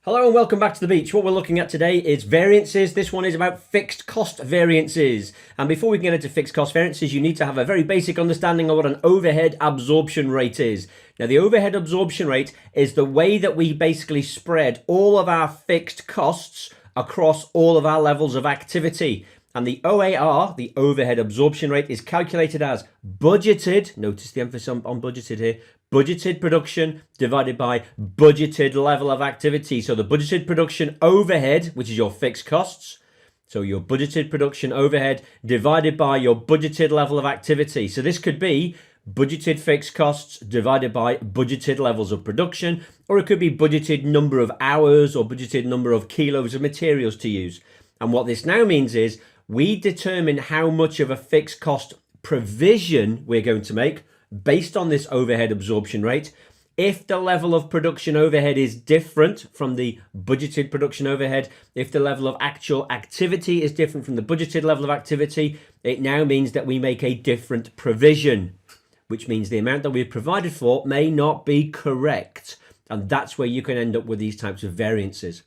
Hello and welcome back to the beach. What we're looking at today is variances. This one is about fixed cost variances. And before we can get into fixed cost variances, you need to have a very basic understanding of what an overhead absorption rate is. Now, the overhead absorption rate is the way that we basically spread all of our fixed costs across all of our levels of activity. And the OAR, the overhead absorption rate, is calculated as budgeted, notice the emphasis on budgeted here, budgeted production divided by budgeted level of activity. So the budgeted production overhead, which is your fixed costs, so your budgeted production overhead divided by your budgeted level of activity. So this could be budgeted fixed costs divided by budgeted levels of production, or it could be budgeted number of hours or budgeted number of kilos of materials to use. And what this now means is we determine how much of a fixed cost provision we're going to make based on this overhead absorption rate. If the level of production overhead is different from the budgeted production overhead, if the level of actual activity is different from the budgeted level of activity, it now means that we make a different provision, which means the amount that we've provided for may not be correct. And that's where you can end up with these types of variances.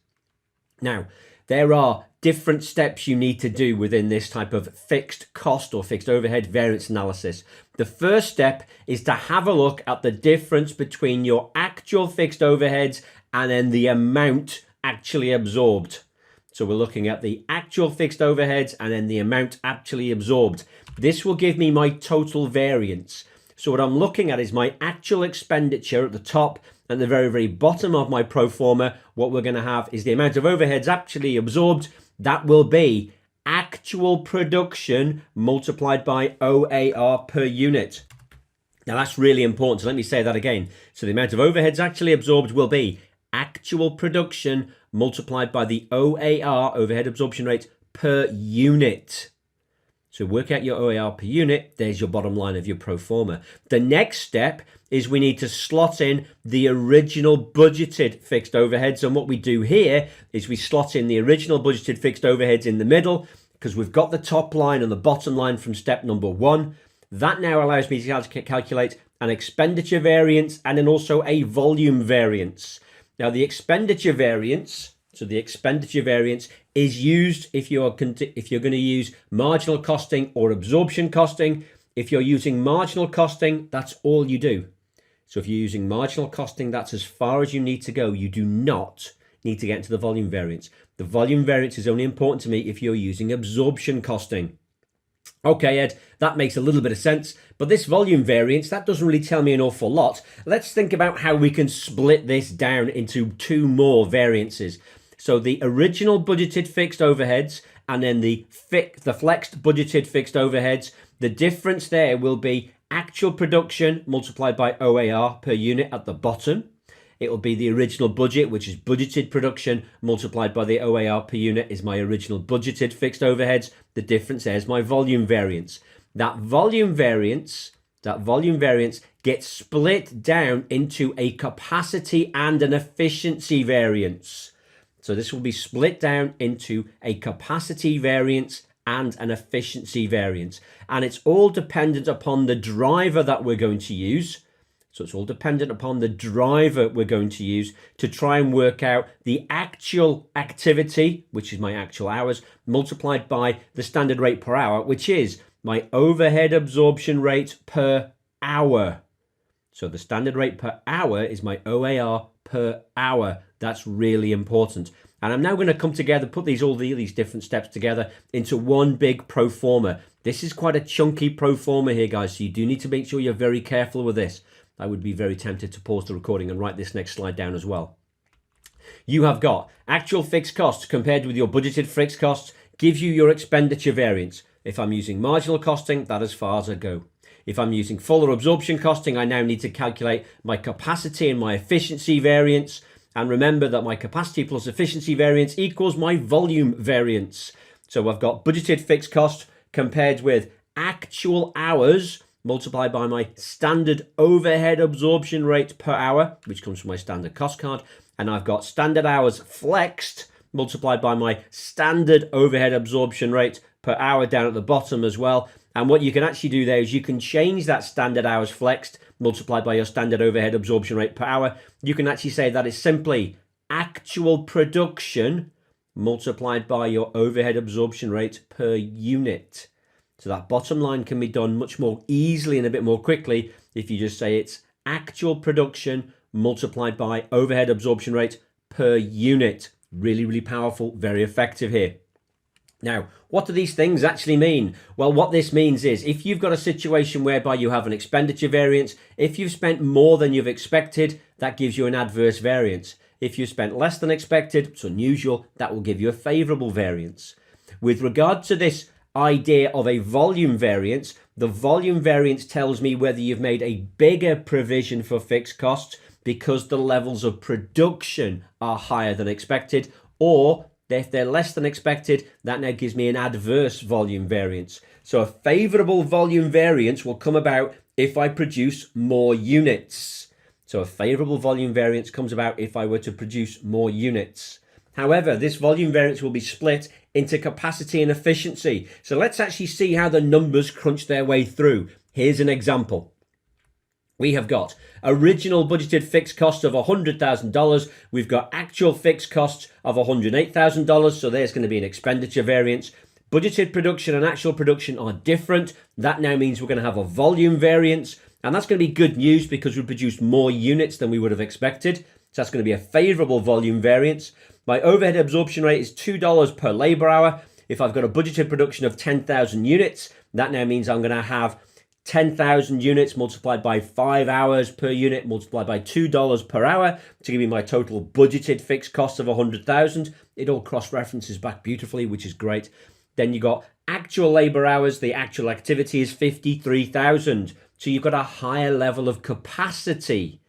Now, there are different steps you need to do within this type of fixed cost or fixed overhead variance analysis. The first step is to have a look at the difference between your actual fixed overheads and then the amount actually absorbed. So we're looking at the actual fixed overheads and then the amount actually absorbed. This will give me my total variance. So what I'm looking at is my actual expenditure at the top, and the very, very bottom of my pro forma. What we're going to have is the amount of overheads actually absorbed. That will be actual production multiplied by OAR per unit. Now that's really important. So let me say that again. So the amount of overheads actually absorbed will be actual production multiplied by the OAR, overhead absorption rate, per unit. So work out your OAR per unit. There's your bottom line of your pro forma. The next step is we need to slot in the original budgeted fixed overheads. And what we do here is we slot in the original budgeted fixed overheads in the middle, because we've got the top line and the bottom line from step number one. That now allows me to calculate an expenditure variance and then also a volume variance. Now the expenditure variance, is used if you're going to use marginal costing or absorption costing. If you're using marginal costing, that's all you do. So if you're using marginal costing, that's as far as you need to go. You do not need to get into the volume variance. The volume variance is only important to me if you're using absorption costing. Okay, Ed, that makes a little bit of sense, but this volume variance, that doesn't really tell me an awful lot. Let's think about how we can split this down into two more variances. So the original budgeted fixed overheads and then the flexed budgeted fixed overheads, the difference there will be actual production multiplied by OAR per unit at the bottom. It will be the original budget, which is budgeted production multiplied by the OAR per unit is my original budgeted fixed overheads. The difference there is my volume variance. That volume variance gets split down into a capacity and an efficiency variance. So this will be split down into a capacity variance and an efficiency variance. And it's all dependent upon the driver that we're going to use. So it's all dependent upon the driver we're going to use to try and work out the actual activity, which is my actual hours, multiplied by the standard rate per hour, which is my overhead absorption rate per hour. So the standard rate per hour is my OAR per hour. That's really important. And I'm now going to come together, put all these different steps together into one big pro forma. This is quite a chunky pro forma here, guys, so you do need to make sure you're very careful with this. I would be very tempted to pause the recording and write this next slide down as well. You have got actual fixed costs compared with your budgeted fixed costs gives you your expenditure variance. If I'm using marginal costing, that's as far as I go. If I'm using full or absorption costing, I now need to calculate my capacity and my efficiency variance. And remember that my capacity plus efficiency variance equals my volume variance. So I've got budgeted fixed cost compared with actual hours multiplied by my standard overhead absorption rate per hour, which comes from my standard cost card. And I've got standard hours flexed multiplied by my standard overhead absorption rate per hour down at the bottom as well. And what you can actually do there is you can change that standard hours flexed multiplied by your standard overhead absorption rate per hour. You can actually say that is simply actual production multiplied by your overhead absorption rate per unit. So that bottom line can be done much more easily and a bit more quickly if you just say it's actual production multiplied by overhead absorption rate per unit. Really, really powerful, very effective here. Now, what do these things actually mean? Well, what this means is if you've got a situation whereby you have an expenditure variance, if you've spent more than you've expected, that gives you an adverse variance. If you spent less than expected, it's unusual, that will give you a favorable variance. With regard to this idea of a volume variance, the volume variance tells me whether you've made a bigger provision for fixed costs because the levels of production are higher than expected, or if they're less than expected, that now gives me an adverse volume variance. So a favorable volume variance will come about if I produce more units. So a favorable volume variance comes about if I were to produce more units. However, this volume variance will be split into capacity and efficiency. So let's actually see how the numbers crunch their way through. Here's an example. We have got original budgeted fixed costs of $100,000. We've got actual fixed costs of $108,000. So there's going to be an expenditure variance. Budgeted production and actual production are different. That now means we're going to have a volume variance. And that's going to be good news because we produced more units than we would have expected. So that's going to be a favorable volume variance. My overhead absorption rate is $2 per labor hour. If I've got a budgeted production of 10,000 units, that now means I'm going to have 10,000 units multiplied by 5 hours per unit multiplied by $2 per hour to give me my total budgeted fixed cost of 100,000. It all cross-references back beautifully, which is great. Then you got actual labor hours. The actual activity is 53,000. So you've got a higher level of capacity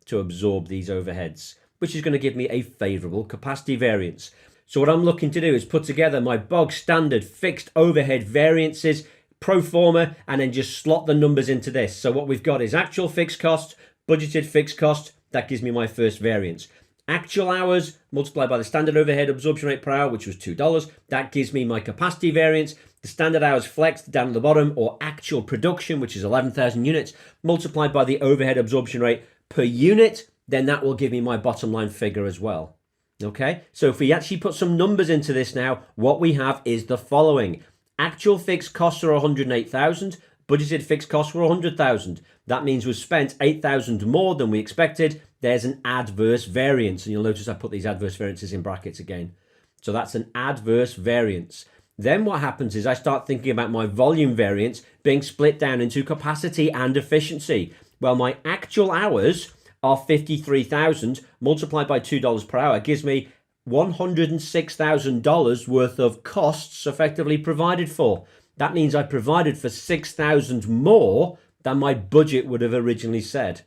to absorb these overheads, which is going to give me a favorable capacity variance. So what I'm looking to do is put together my bog standard fixed overhead variances, pro forma, and then just slot the numbers into this. So what we've got is actual fixed cost, budgeted fixed cost. That gives me my first variance. Actual hours multiplied by the standard overhead absorption rate per hour, which was $2. That gives me my capacity variance. The standard hours flexed down at the bottom, or actual production, which is 11,000 units, multiplied by the overhead absorption rate per unit, then that will give me my bottom line figure as well. Okay, so if we actually put some numbers into this now, what we have is the following. Actual fixed costs are 108,000. Budgeted fixed costs were 100,000. That means we've spent 8,000 more than we expected. There's an adverse variance. And you'll notice I put these adverse variances in brackets again. So that's an adverse variance. Then what happens is I start thinking about my volume variance being split down into capacity and efficiency. Well, my actual hours are 53,000 multiplied by $2 per hour gives me $106,000 worth of costs effectively provided for. That means I provided for 6,000 more than my budget would have originally said.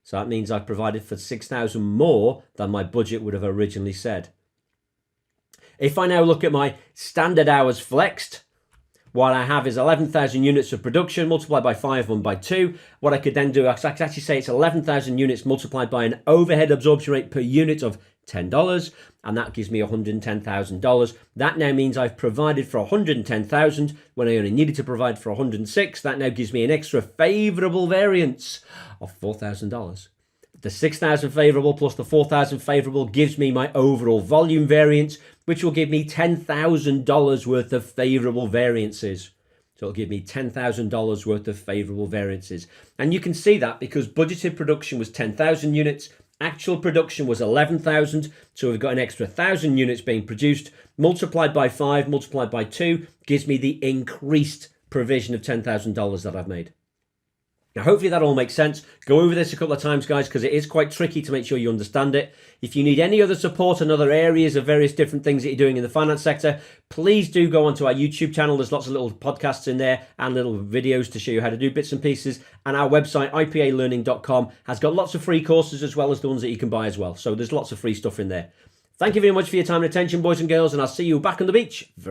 So that means I provided for 6,000 more than my budget would have originally said. If I now look at my standard hours flexed, what I have is 11,000 units of production multiplied by 5 and by 2. What I could then do, I could actually say it's 11,000 units multiplied by an overhead absorption rate per unit of $10, and that gives me $110,000. That now means I've provided for 110,000 when I only needed to provide for 106. That now gives me an extra favorable variance of $4,000. The 6,000 favorable plus the 4,000 favorable gives me my overall volume variance, which will give me $10,000 worth of favorable variances. So it'll give me $10,000 worth of favorable variances. And you can see that because budgeted production was 10,000 units, actual production was 11,000, so we've got an extra 1,000 units being produced, multiplied by 5, multiplied by 2, gives me the increased provision of $10,000 that I've made. Now, hopefully that all makes sense. Go over this a couple of times, guys, because it is quite tricky to make sure you understand it. If you need any other support on other areas of various different things that you're doing in the finance sector, please do go onto our YouTube channel. There's lots of little podcasts in there and little videos to show you how to do bits and pieces. And our website, ipalearning.com, has got lots of free courses as well as the ones that you can buy as well. So there's lots of free stuff in there. Thank you very much for your time and attention, boys and girls, and I'll see you back on the beach